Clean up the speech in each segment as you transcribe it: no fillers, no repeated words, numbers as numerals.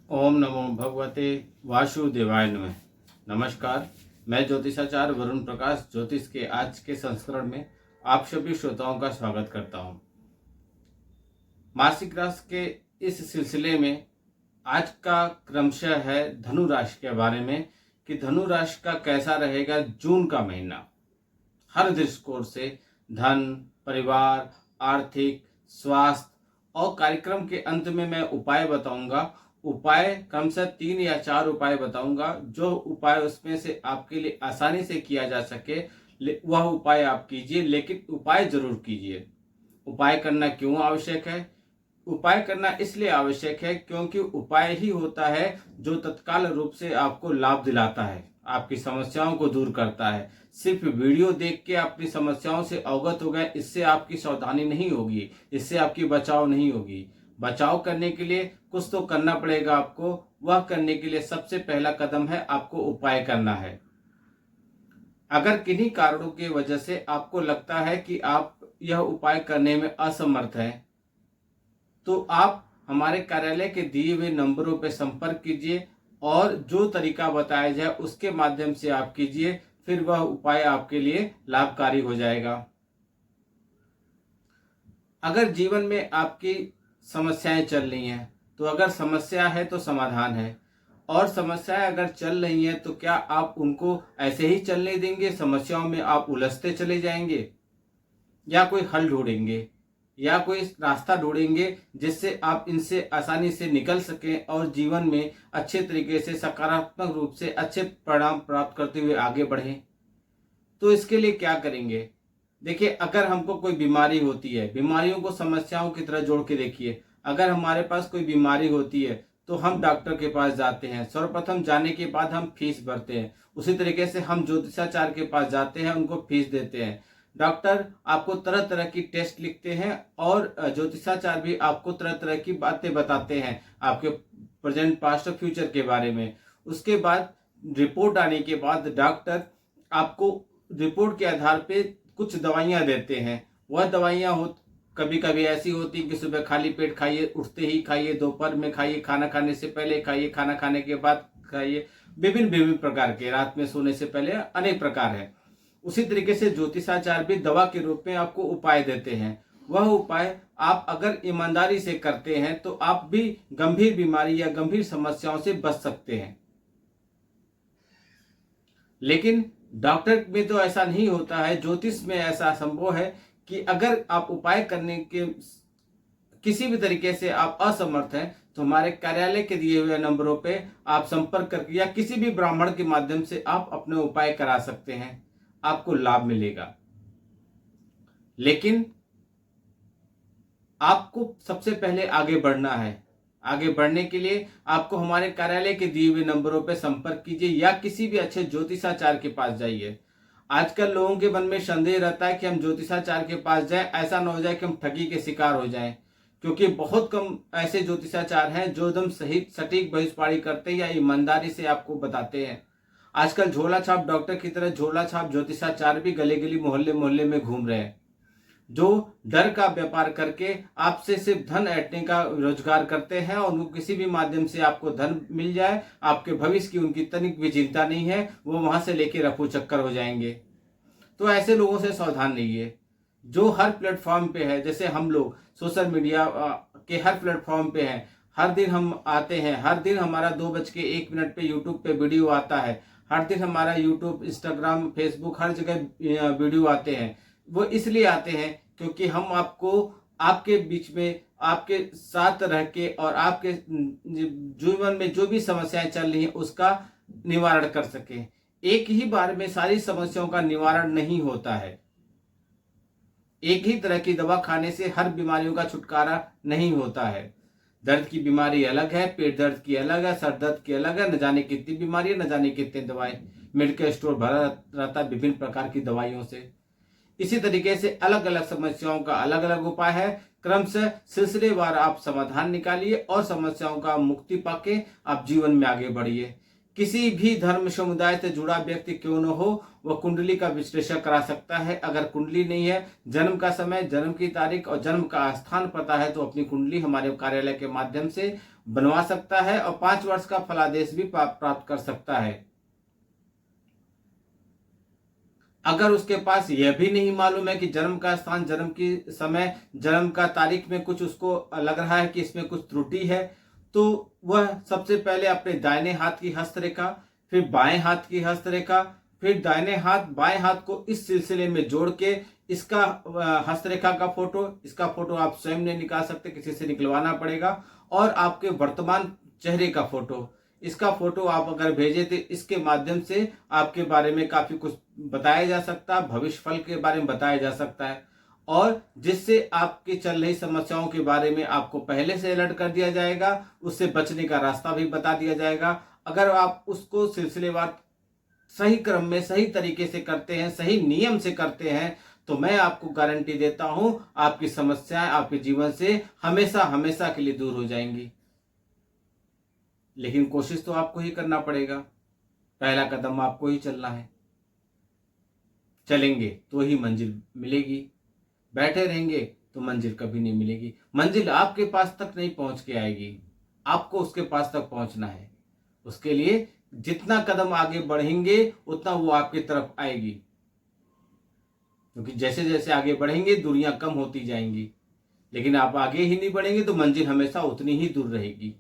ओम नमो भगवते वासुदेवाय नमः। नमस्कार, मैं ज्योतिषाचार्य वरुण प्रकाश ज्योतिष के आज के संस्करण में आप सभी श्रोताओं का स्वागत करता हूं। मासिक राशि के इस सिलसिले में आज का क्रमशः है धनु राशि के बारे में कि धनु राशि का कैसा रहेगा जून का महीना। हर दृष्टिकोण से धन, परिवार, आर्थिक, स्वास्थ्य और कार्यक्रम के अंत में मैं उपाय बताऊंगा। उपाय क्रमशः 3 या 4 उपाय बताऊंगा। जो उपाय उसमें से आपके लिए आसानी से किया जा सके वह उपाय आप कीजिए, लेकिन उपाय जरूर कीजिए। उपाय करना क्यों आवश्यक है? उपाय करना इसलिए आवश्यक है क्योंकि उपाय ही होता है जो तत्काल रूप से आपको लाभ दिलाता है, आपकी समस्याओं को दूर करता है। सिर्फ वीडियो देख के अपनी समस्याओं से अवगत हो गए, इससे आपकी सावधानी नहीं होगी, इससे आपकी बचाव नहीं होगी। बचाव करने के लिए कुछ तो करना पड़ेगा आपको। वह करने के लिए सबसे पहला कदम है आपको उपाय करना है। अगर किन्हीं कारणों की वजह से आपको लगता है कि आप यह उपाय करने में असमर्थ हैं, तो आप हमारे कार्यालय के दिए हुए नंबरों पर संपर्क कीजिए और जो तरीका बताया जाए उसके माध्यम से आप कीजिए, फिर वह उपाय आपके लिए लाभकारी हो जाएगा। अगर जीवन में आपकी समस्याएं चल रही हैं, तो अगर समस्या है तो समाधान है, और समस्याएं अगर चल रही हैं तो क्या आप उनको ऐसे ही चलने देंगे? समस्याओं में आप उलझते चले जाएंगे, या कोई हल ढूंढेंगे, या कोई रास्ता ढूंढेंगे जिससे आप इनसे आसानी से निकल सकें और जीवन में अच्छे तरीके से सकारात्मक रूप से अच्छे परिणाम प्राप्त करते हुए आगे बढ़ें? तो इसके लिए क्या करेंगे? देखिए, अगर हमको कोई बीमारी होती है, बीमारियों को समस्याओं की तरह जोड़ के देखिए। अगर हमारे पास कोई बीमारी होती है तो हम डॉक्टर के पास जाते हैं। सर्वप्रथम जाने के बाद हम फीस भरते हैं। उसी तरीके से हम ज्योतिषाचार्य के पास जाते हैं, उनको फीस देते हैं। डॉक्टर आपको तरह तरह की टेस्ट लिखते हैं और ज्योतिषाचार्य भी आपको तरह तरह की बातें बताते हैं आपके प्रेजेंट, पास्ट और फ्यूचर के बारे में। उसके बाद रिपोर्ट आने के बाद डॉक्टर आपको रिपोर्ट के आधार पे कुछ दवाइयां देते हैं। वह दवाइयां कभी कभी ऐसी होती कि सुबह खाली पेट खाइए, उठते ही खाइए, दोपहर में खाइए, खाना खाने से पहले खाइए, खाना खाने के बाद खाइए, विभिन्न विभिन्न प्रकार के, रात में सोने से पहले अनेक प्रकार है। उसी तरीके से ज्योतिषाचार्य भी दवा के रूप में आपको उपाय देते हैं। वह उपाय आप अगर ईमानदारी से करते हैं तो आप भी गंभीर बीमारी या गंभीर समस्याओं से बच सकते हैं। लेकिन डॉक्टर में तो ऐसा नहीं होता है। ज्योतिष में ऐसा संभव है कि अगर आप उपाय करने के किसी भी तरीके से आप असमर्थ हैं तो हमारे कार्यालय के दिए हुए नंबरों पे आप संपर्क करके या किसी भी ब्राह्मण के माध्यम से आप अपने उपाय करा सकते हैं, आपको लाभ मिलेगा। लेकिन आपको सबसे पहले आगे बढ़ना है। आगे बढ़ने के लिए आपको हमारे कार्यालय के दिए हुए नंबरों पर संपर्क कीजिए या किसी भी अच्छे ज्योतिषाचार्य के पास जाइए। आजकल लोगों के मन में संदेह रहता है कि हम ज्योतिषाचार्य के पास जाएं, ऐसा न हो जाए कि हम ठगी के शिकार हो जाएं, क्योंकि बहुत कम ऐसे ज्योतिषाचार्य हैं जो एकदम सही सटीक भविष्यवाणी करते हैं या ईमानदारी से आपको बताते हैं। आजकल झोला छाप डॉक्टर की तरह झोला छाप ज्योतिषाचार्य भी गली गली मोहल्ले मोहल्ले में घूम रहे हैं, जो डर का व्यापार करके आपसे सिर्फ धन ऐंठने का रोजगार करते हैं और उनको किसी भी माध्यम से आपको धन मिल जाए, आपके भविष्य की उनकी तनिक भी चिंता नहीं है, वो वहां से लेके रफू चक्कर हो जाएंगे। तो ऐसे लोगों से सावधान रहिए जो हर प्लेटफॉर्म पे है। जैसे हम लोग सोशल मीडिया के हर प्लेटफॉर्म पे हैं, हर दिन हम आते हैं, हर दिन हमारा 2:01 पे यूट्यूब पे वीडियो आता है, हर दिन हमारा यूट्यूब, इंस्टाग्राम, फेसबुक हर जगह वीडियो आते हैं। वो इसलिए आते हैं क्योंकि हम आपको आपके बीच में, आपके साथ रह के और आपके जीवन में जो भी समस्याएं चल रही हैं उसका निवारण कर सके। एक ही बार में सारी समस्याओं का निवारण नहीं होता है। एक ही तरह की दवा खाने से हर बीमारियों का छुटकारा नहीं होता है। दर्द की बीमारी अलग है, पेट दर्द की अलग है, सर दर्द की अलग है, न जाने कितनी बीमारी है, न जाने कितनी दवाएं। मेडिकल स्टोर भरा रहता है विभिन्न प्रकार की दवाइयों से। इसी तरीके से अलग अलग समस्याओं का अलग अलग उपाय है। क्रमशः सिलसिलेवार आप समाधान निकालिए और समस्याओं का मुक्ति पाके आप जीवन में आगे बढ़िए। किसी भी धर्म समुदाय से जुड़ा व्यक्ति क्यों न हो, वह कुंडली का विश्लेषण करा सकता है। अगर कुंडली नहीं है, जन्म का समय, जन्म की तारीख और जन्म का स्थान पता है, तो अपनी कुंडली हमारे कार्यालय के माध्यम से बनवा सकता है और 5 वर्ष का फलादेश भी प्राप्त कर सकता है। अगर उसके पास यह भी नहीं मालूम है कि जन्म का स्थान, जन्म की समय, जन्म का तारीख में कुछ उसको लग रहा है कि इसमें कुछ त्रुटि है, तो वह सबसे पहले अपने दाहिने हाथ की हस्तरेखा, फिर बाएं हाथ की हस्तरेखा, फिर दाहिने हाथ बाएं हाथ को इस सिलसिले में जोड़ के इसका हस्तरेखा का फोटो, इसका फोटो आप स्वयं नहीं निकाल सकते, किसी से निकलवाना पड़ेगा। और आपके वर्तमान चेहरे का फोटो, इसका फोटो आप अगर भेजे तो इसके माध्यम से आपके बारे में काफी कुछ बताया जा सकता है, भविष्य फल के बारे में बताया जा सकता है, और जिससे आपकी चल रही समस्याओं के बारे में आपको पहले से अलर्ट कर दिया जाएगा, उससे बचने का रास्ता भी बता दिया जाएगा। अगर आप उसको सिलसिलेवार सही क्रम में, सही तरीके से करते हैं, सही नियम से करते हैं, तो मैं आपको गारंटी देता हूं आपकी समस्याएं आपके जीवन से हमेशा हमेशा के लिए दूर हो जाएंगी। लेकिन कोशिश तो आपको ही करना पड़ेगा, पहला कदम आपको ही चलना है। चलेंगे तो ही मंजिल मिलेगी, बैठे रहेंगे तो मंजिल कभी नहीं मिलेगी। मंजिल आपके पास तक नहीं पहुंच के आएगी, आपको उसके पास तक पहुंचना है। उसके लिए जितना कदम आगे बढ़ेंगे उतना वो आपकी तरफ आएगी, क्योंकि जैसे जैसे आगे बढ़ेंगे दूरियां कम होती जाएंगी। लेकिन आप आगे ही नहीं बढ़ेंगे तो मंजिल हमेशा उतनी ही दूर रहेगी।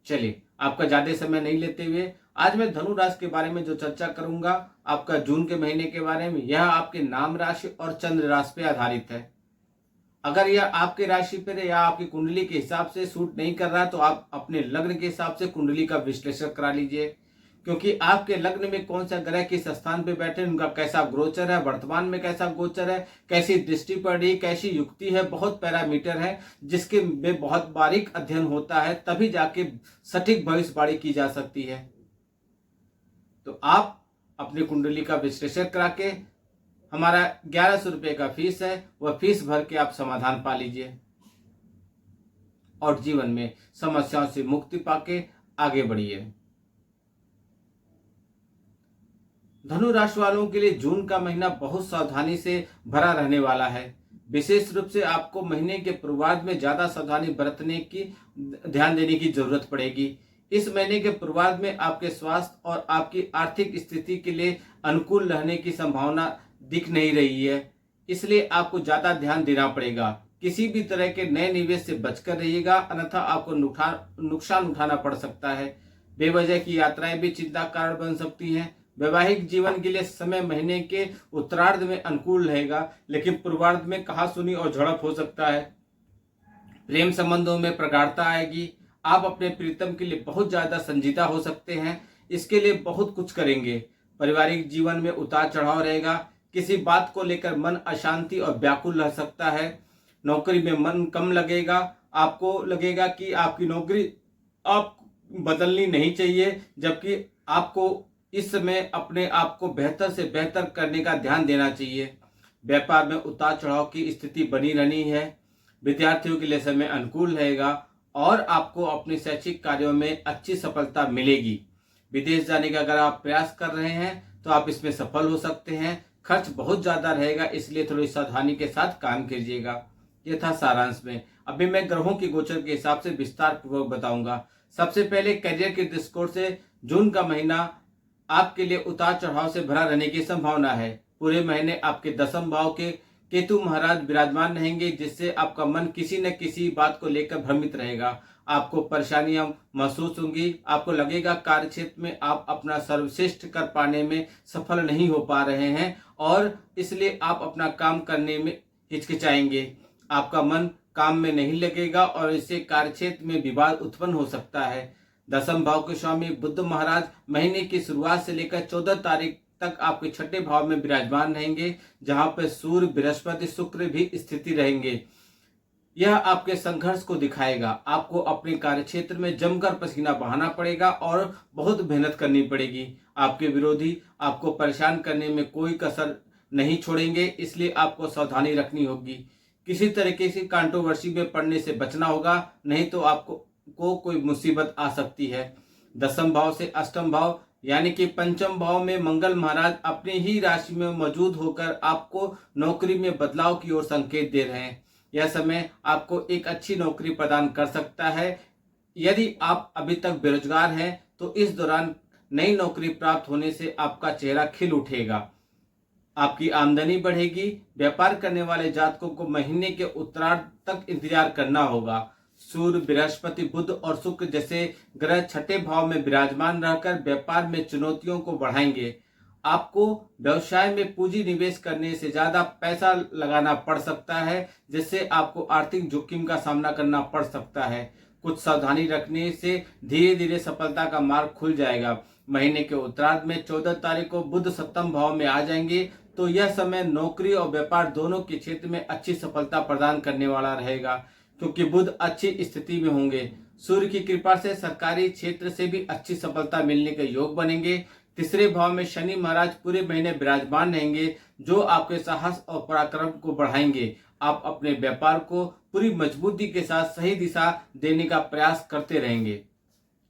चलिए, आपका ज्यादा समय नहीं लेते हुए आज मैं धनु राशि के बारे में जो चर्चा करूंगा, आपका जून के महीने के बारे में, यह आपके नाम राशि और चंद्र राशि पर आधारित है। अगर यह आपके राशि पर या आपकी कुंडली के हिसाब से सूट नहीं कर रहा, तो आप अपने लग्न के हिसाब से कुंडली का विश्लेषण करा लीजिए, क्योंकि आपके लग्न में कौन सा ग्रह किस स्थान पे बैठे, उनका कैसा गोचर है, वर्तमान में कैसा गोचर है, कैसी दृष्टि पड़ रही, कैसी युक्ति है, बहुत पैरामीटर है जिसके में बहुत बारीक अध्ययन होता है, तभी जाके सटीक भविष्यवाणी की जा सकती है। तो आप अपनी कुंडली का विश्लेषण करा के, हमारा 1100 रुपये का फीस है, वह फीस भर के आप समाधान पा लीजिए और जीवन में समस्याओं से मुक्ति पाके आगे बढ़िए। धनु राशि वालों के लिए जून का महीना बहुत सावधानी से भरा रहने वाला है। विशेष रूप से आपको महीने के पूर्वार्ध में ज्यादा सावधानी बरतने की, ध्यान देने की जरूरत पड़ेगी। इस महीने के पूर्वार्ध में आपके स्वास्थ्य और आपकी आर्थिक स्थिति के लिए अनुकूल रहने की संभावना दिख नहीं रही है, इसलिए आपको ज्यादा ध्यान देना पड़ेगा। किसी भी तरह के नए निवेश से बचकर रहिएगा, अन्यथा आपको नुकसान उठाना पड़ सकता है। बेवजह की यात्राएं भी चिंता कारण बन सकती हैं। वैवाहिक जीवन के लिए समय महीने के उत्तरार्ध में अनुकूल रहेगा, लेकिन पूर्वार्ध में कहासुनी और झड़प हो सकता है। प्रेम संबंधों में प्रगाढ़ता आएगी। आप अपने प्रीतम के लिए बहुत ज्यादा संजीदा हो सकते हैं, इसके लिए बहुत कुछ करेंगे। पारिवारिक जीवन में उतार चढ़ाव रहेगा। किसी बात को लेकर मन अशांति और व्याकुल रह सकता है। नौकरी में मन कम लगेगा, आपको लगेगा कि आपकी नौकरी आप बदलनी नहीं चाहिए, जबकि आपको इस समय अपने आप को बेहतर से बेहतर करने का ध्यान देना चाहिए। व्यापार में उतार चढ़ाव की स्थिति बनी रहनी है। विद्यार्थियों के लिए समय अनुकूल रहेगा और आपको अपने शैक्षिक कार्यों में अच्छी सफलता मिलेगी। विदेश जाने का अगर आप प्रयास कर रहे हैं तो आप इसमें सफल हो सकते हैं। खर्च बहुत ज्यादा रहेगा, इसलिए थोड़ी सावधानी के साथ काम कीजिएगा। यह था सारांश में। अभी मैं ग्रहों की गोचर के हिसाब से विस्तार पूर्वक बताऊंगा। सबसे पहले करियर के दृष्टिकोण से जून का महीना आपके लिए उतार चढ़ाव से भरा रहने की संभावना है। पूरे महीने आपके 10वें भाव के केतु महाराज विराजमान रहेंगे, जिससे आपका मन किसी न किसी बात को लेकर भ्रमित रहेगा। आपको परेशानियां महसूस होंगी। आपको लगेगा कार्य क्षेत्र में आप अपना सर्वश्रेष्ठ कर पाने में सफल नहीं हो पा रहे हैं और इसलिए आप अपना काम करने में हिचकिचाएंगे। आपका मन काम में नहीं लगेगा और इससे कार्य क्षेत्र में विवाद उत्पन्न हो सकता है। 10वें भाव के स्वामी बुध महाराज महीने की शुरुआत से लेकर 14 तारीख तक आपके 6ठे भाव में विराजमान रहेंगे, जहां पर सूर्य, बृहस्पति, शुक्र भी स्थिति रहेंगे। यह आपके संघर्ष को दिखाएगा। आपको अपने कार्य क्षेत्र में जमकर पसीना बहाना पड़ेगा और बहुत मेहनत करनी पड़ेगी। आपके विरोधी आपको परेशान करने में कोई कसर नहीं छोड़ेंगे, इसलिए आपको सावधानी रखनी होगी। किसी तरीके से कंट्रोवर्सी में पड़ने से बचना होगा, नहीं तो आपको को कोई मुसीबत आ सकती है। दसम भाव से अष्टम भाव यानी कि पंचम भाव में मंगल महाराज अपनी ही राशि में मौजूद होकर आपको नौकरी में बदलाव की ओर संकेत दे रहे हैं। यह समय आपको एक अच्छी नौकरी प्रदान कर सकता है। यदि आप अभी तक बेरोजगार हैं तो इस दौरान नई नौकरी प्राप्त होने से आपका चेहरा खिल उठेगा। आपकी आमदनी बढ़ेगी। व्यापार करने वाले जातकों को महीने के उत्तरार्ध तक इंतजार करना होगा। सूर्य, बृहस्पति, बुध और शुक्र जैसे ग्रह छठे भाव में विराजमान रहकर व्यापार में चुनौतियों को बढ़ाएंगे। आपको व्यवसाय में पूंजी निवेश करने से ज्यादा पैसा लगाना पड़ सकता है, जिससे आपको आर्थिक जोखिम का सामना करना पड़ सकता है। कुछ सावधानी रखने से धीरे धीरे सफलता का मार्ग खुल जाएगा। महीने के उत्तरार्ध में 14 तारीख को बुध सप्तम भाव में आ जाएंगे, तो यह समय नौकरी और व्यापार दोनों के क्षेत्र में अच्छी सफलता प्रदान करने वाला रहेगा, क्योंकि बुध अच्छी स्थिति में होंगे। सूर्य की कृपा से सरकारी क्षेत्र से भी अच्छी सफलता मिलने के योग बनेंगे। तीसरे भाव में शनि महाराज पूरे महीने विराजमान रहेंगे, जो आपके साहस और पराक्रम को बढ़ाएंगे। आप अपने व्यापार को पूरी मजबूती के साथ सही दिशा देने का प्रयास करते रहेंगे।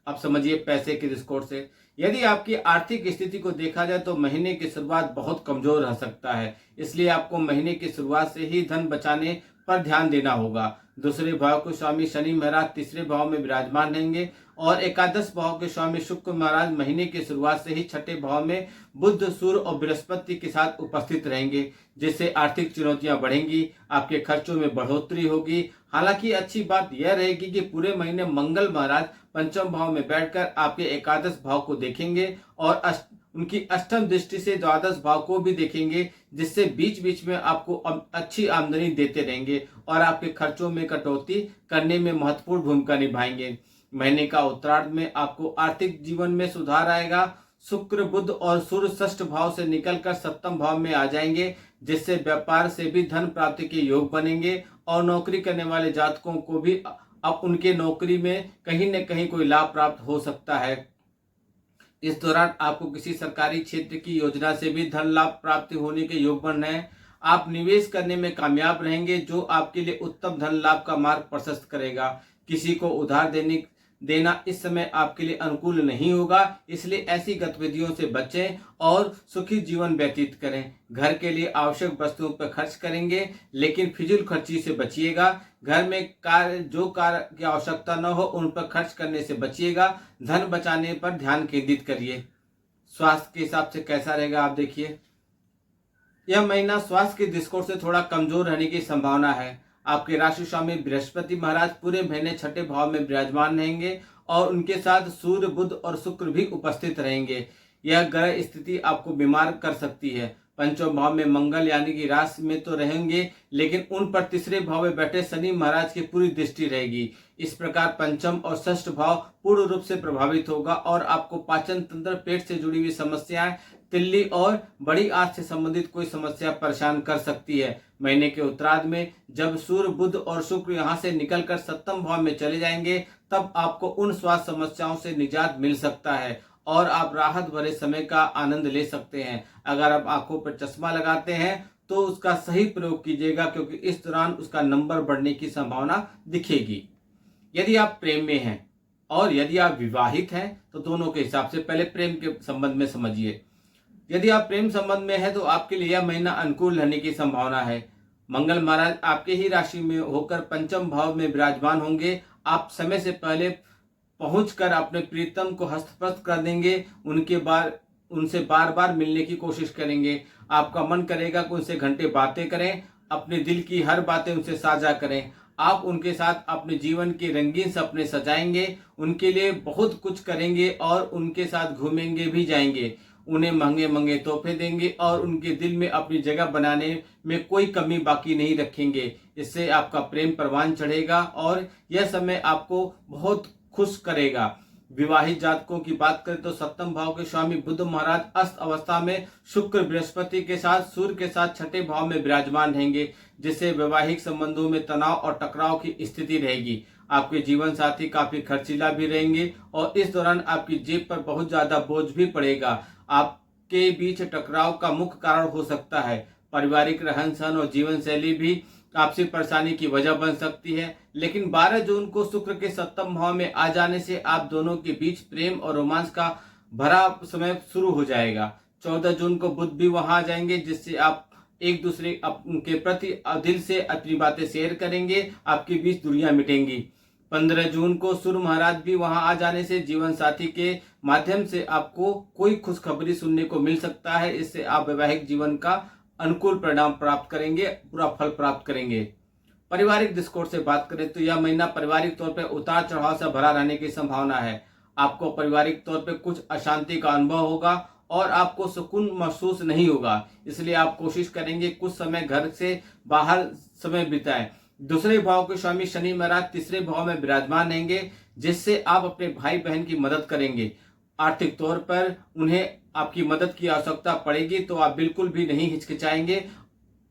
अब समझिए पैसे के दृष्टिकोण से, यदि आपकी आर्थिक स्थिति को देखा जाए तो महीने की शुरुआत बहुत कमजोर रह सकता है। इसलिए आपको महीने की शुरुआत से ही धन बचाने पर ध्यान देना होगा। दूसरे भाव के स्वामी शनि महाराज तीसरे भाव में विराजमान रहेंगे और एकादश भाव के स्वामी शुक्र महाराज महीने की शुरुआत से ही छठे भाव में बुध, सूर्य और बृहस्पति के साथ उपस्थित रहेंगे, जिससे आर्थिक चुनौतियां बढ़ेंगी। आपके खर्चों में बढ़ोतरी होगी। हालांकि अच्छी बात यह रहेगी कि पूरे महीने मंगल महाराज पंचम भाव में बैठकर आपके एकादश भाव को देखेंगे और उनकी अष्टम दृष्टि से द्वादश भाव को भी देखेंगे, जिससे बीच बीच में आपको अच्छी आमदनी देते रहेंगे और आपके खर्चों में कटौती करने में महत्वपूर्ण भूमिका निभाएंगे। महीने का उत्तरार्ध में आपको आर्थिक जीवन में सुधार आएगा। शुक्र, बुध और सूर्य षष्ठ भाव से निकलकर सप्तम भाव में आ जाएंगे, जिससे व्यापार से भी धन प्राप्ति के योग बनेंगे और नौकरी करने वाले जातकों को भी अब उनके नौकरी में कहीं न कहीं कोई लाभ प्राप्त हो सकता है। इस दौरान आपको किसी सरकारी क्षेत्र की योजना से भी धन लाभ प्राप्ति होने के योग बन रहे हैं। आप निवेश करने में कामयाब रहेंगे, जो आपके लिए उत्तम धन लाभ का मार्ग प्रशस्त करेगा। किसी को उधार देना इस समय आपके लिए अनुकूल नहीं होगा, इसलिए ऐसी गतिविधियों से बचें और सुखी जीवन व्यतीत करें। घर के लिए आवश्यक वस्तुओं पर खर्च करेंगे, लेकिन फिजूल खर्ची से बचिएगा। घर में कार्य की आवश्यकता न हो उन पर खर्च करने से बचिएगा। धन बचाने पर ध्यान केंद्रित करिए। स्वास्थ्य के हिसाब से कैसा रहेगा आप देखिए। यह महीना स्वास्थ्य के दृष्टिकोण से थोड़ा कमजोर रहने की संभावना है। आपके राशि स्वामी बृहस्पति महाराज पूरे महीने छठे भाव में विराजमान रहेंगे और उनके साथ सूर्य, बुध और शुक्र भी उपस्थित रहेंगे। यह ग्रह स्थिति आपको बीमार कर सकती है। पंचम भाव में मंगल यानी कि राशि में तो रहेंगे, लेकिन उन पर तीसरे भाव में बैठे शनि महाराज की पूरी दृष्टि रहेगी। इस प्रकार पंचम और षष्ठ भाव पूर्ण रूप से प्रभावित होगा और आपको पाचन तंत्र, पेट से जुड़ी हुई समस्याएं, तिल्ली और बड़ी आंत से संबंधित कोई समस्या परेशान कर सकती है। महीने के उत्तरार्ध में जब सूर्य, बुध और शुक्र यहाँ से निकलकर सप्तम भाव में चले जाएंगे, तब आपको उन स्वास्थ्य समस्याओं से निजात मिल सकता है और आप राहत भरे समय का आनंद ले सकते हैं। अगर आप आंखों पर चश्मा लगाते हैं तो उसका सही प्रयोग कीजिएगा, क्योंकि इस दौरान उसका नंबर बढ़ने की संभावना दिखेगी। यदि आप प्रेम में हैं और यदि आप विवाहित हैं तो दोनों के हिसाब से पहले प्रेम के संबंध में समझिए। यदि आप प्रेम संबंध में है तो आपके लिए यह महीना अनुकूल रहने की संभावना है। मंगल महाराज आपके ही राशि में होकर पंचम भाव में विराजमान होंगे। आप समय से पहले पहुंचकर अपने प्रीतम को हस्तपस्त कर देंगे। उनसे बार बार मिलने की कोशिश करेंगे। आपका मन करेगा कि उनसे घंटे बातें करें, अपने दिल की हर बातें उनसे साझा करें। आप उनके साथ अपने जीवन के रंगीन सपने सजाएंगे, उनके लिए बहुत कुछ करेंगे और उनके साथ घूमेंगे भी जाएंगे। उन्हें महंगे महंगे तोहफे देंगे और उनके दिल में अपनी जगह बनाने में कोई कमी बाकी नहीं रखेंगे। इससे आपका प्रेम परवान चढ़ेगा और यह समय आपको बहुत खुश करेगा। विवाहित जातकों की बात करें तो सप्तम भाव के स्वामी बुध महाराज अस्त अवस्था में शुक्र, बृहस्पति के साथ, सूर्य के साथ छठे भाव में विराजमान रहेंगे, जिससे वैवाहिक संबंधों में तनाव और टकराव की स्थिति रहेगी। आपके जीवन साथी काफी खर्चीला भी रहेंगे और इस दौरान आपकी जेब पर बहुत ज्यादा बोझ भी पड़ेगा। आपके बीच टकराव का मुख्य कारण हो सकता है पारिवारिक रहन सहन और जीवन शैली भी आपसी परेशानी की वजह बन सकती है। लेकिन 12 जून को शुक्र के 7वें भाव में आ जाने से आप दोनों के बीच प्रेम और रोमांस का भरा समय शुरू हो जाएगा। 14 जून को बुध भी वहां आ जाएंगे, जिससे आप एक दूसरे के प्रति दिल से अपनी बातें शेयर करेंगे, आपके बीच दूरियां मिटेंगी। 15 जून को सूर्य महाराज भी वहां आ जाने से जीवन साथी के माध्यम से आपको कोई खुशखबरी सुनने को मिल सकता है। इससे आप वैवाहिक जीवन का अनुकूल परिणाम प्राप्त करेंगे, पूरा फल प्राप्त करेंगे। पारिवारिक दृष्टिकोण से बात करें तो यह महीना पारिवारिक तौर पर उतार चढ़ाव से भरा रहने की संभावना है। आपको पारिवारिक तौर पर कुछ अशांति का अनुभव होगा और आपको सुकून महसूस नहीं होगा, इसलिए आप कोशिश करेंगे कुछ समय घर से बाहर समय बिताएं। दूसरे भाव के स्वामी शनि महाराज तीसरे भाव में विराजमान रहेंगे, जिससे आप अपने भाई बहन की मदद करेंगे। आर्थिक तौर पर उन्हें आपकी मदद की आवश्यकता पड़ेगी तो आप बिल्कुल भी नहीं हिचकिचाएंगे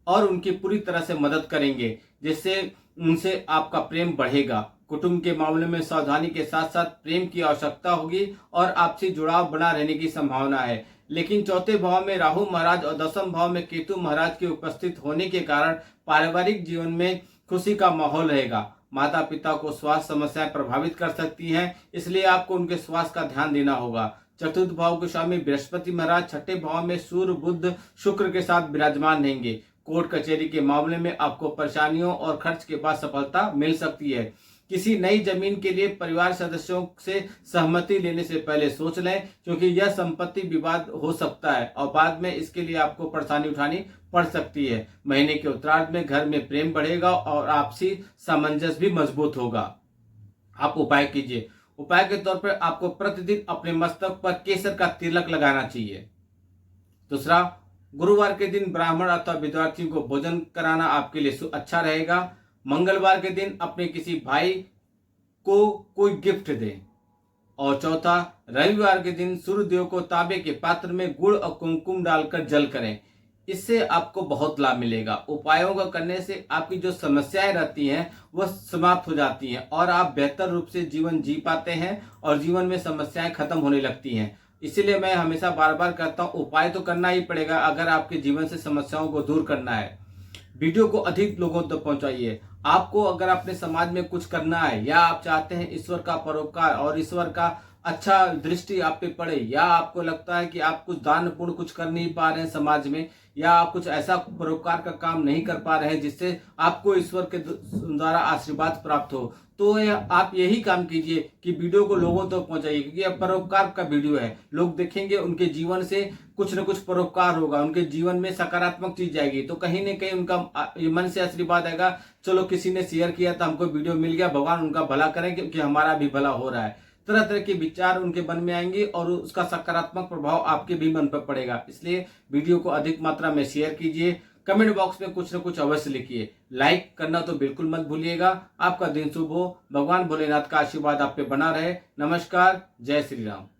और उनकी पूरी तरह से मदद करेंगे, जिससे उनसे आपका प्रेम बढ़ेगा। कुटुंब के मामले में सावधानी के साथ साथ प्रेम की आवश्यकता होगी और आपसी जुड़ाव बना रहने की संभावना है। लेकिन चौथे भाव में राहु महाराज और 10वें भाव में केतु महाराज के उपस्थित होने के कारण पारिवारिक जीवन में खुशी का माहौल रहेगा। माता पिता को स्वास्थ्य समस्याएं प्रभावित कर सकती हैं, इसलिए आपको उनके स्वास्थ्य का ध्यान देना होगा। चतुर्थ भाव के स्वामी बृहस्पति महाराज छठे भाव में सूर्य बुध शुक्र के साथ विराजमान रहेंगे। कोर्ट कचहरी के मामले में आपको परेशानियों और खर्च के बाद सफलता मिल सकती है। किसी नई जमीन के लिए परिवार सदस्यों से सहमति लेने से पहले सोच लें, क्योंकि यह संपत्ति विवाद हो सकता है और बाद में इसके लिए आपको परेशानी उठानी पड़ सकती है। महीने के उत्तरार्ध में घर में प्रेम बढ़ेगा और आपसी सामंजस्य भी मजबूत होगा। आप उपाय कीजिए। उपाय के तौर पर आपको प्रतिदिन अपने मस्तक पर केसर का तिलक लगाना चाहिए। दूसरा, गुरुवार के दिन ब्राह्मण अथवा विद्यार्थियों को भोजन कराना आपके लिए अच्छा रहेगा। मंगलवार के दिन अपने किसी भाई को कोई गिफ्ट दें। और चौथा, रविवार के दिन सूर्यदेव को तांबे के पात्र में गुड़ और कुमकुम डालकर जल करें। इससे आपको बहुत लाभ मिलेगा। उपायों का करने से आपकी जो समस्याएं रहती हैं वह समाप्त हो जाती हैं और आप बेहतर रूप से जीवन जी पाते हैं और जीवन में समस्याएं खत्म होने लगती हैं। इसीलिए मैं हमेशा बार बार कहता हूँ, उपाय तो करना ही पड़ेगा अगर आपके जीवन से समस्याओं को दूर करना है। वीडियो को अधिक लोगों तक पहुंचाइए। आपको अगर अपने समाज में कुछ करना है या आप चाहते हैं ईश्वर का परोपकार और ईश्वर का अच्छा दृष्टि आप पे पड़े, या आपको लगता है कि आप कुछ दान पुण्य कुछ कर नहीं पा रहे हैं समाज में, या आप कुछ ऐसा परोपकार का काम नहीं कर पा रहे हैं जिससे आपको ईश्वर के द्वारा आशीर्वाद प्राप्त हो, तो आप यही काम कीजिए कि वीडियो को लोगों तक पहुंचाइए, क्योंकि यह परोपकार का वीडियो है। लोग देखेंगे, उनके जीवन से कुछ न कुछ परोपकार होगा, उनके जीवन में सकारात्मक चीज आएगी, तो कहीं न कहीं उनका मन से आशीर्वाद आएगा, चलो किसी ने शेयर किया था, हमको वीडियो मिल गया, भगवान उनका भला करें क्योंकि हमारा भी भला हो रहा है। तरह तरह के विचार उनके मन में आएंगे और उसका सकारात्मक प्रभाव आपके भी मन पर पड़ेगा। इसलिए वीडियो को अधिक मात्रा में शेयर कीजिए। कमेंट बॉक्स में कुछ न कुछ अवश्य लिखिए। लाइक करना तो बिल्कुल मत भूलिएगा। आपका दिन शुभ हो। भगवान भोलेनाथ का आशीर्वाद आप पे बना रहे। नमस्कार। जय श्री राम।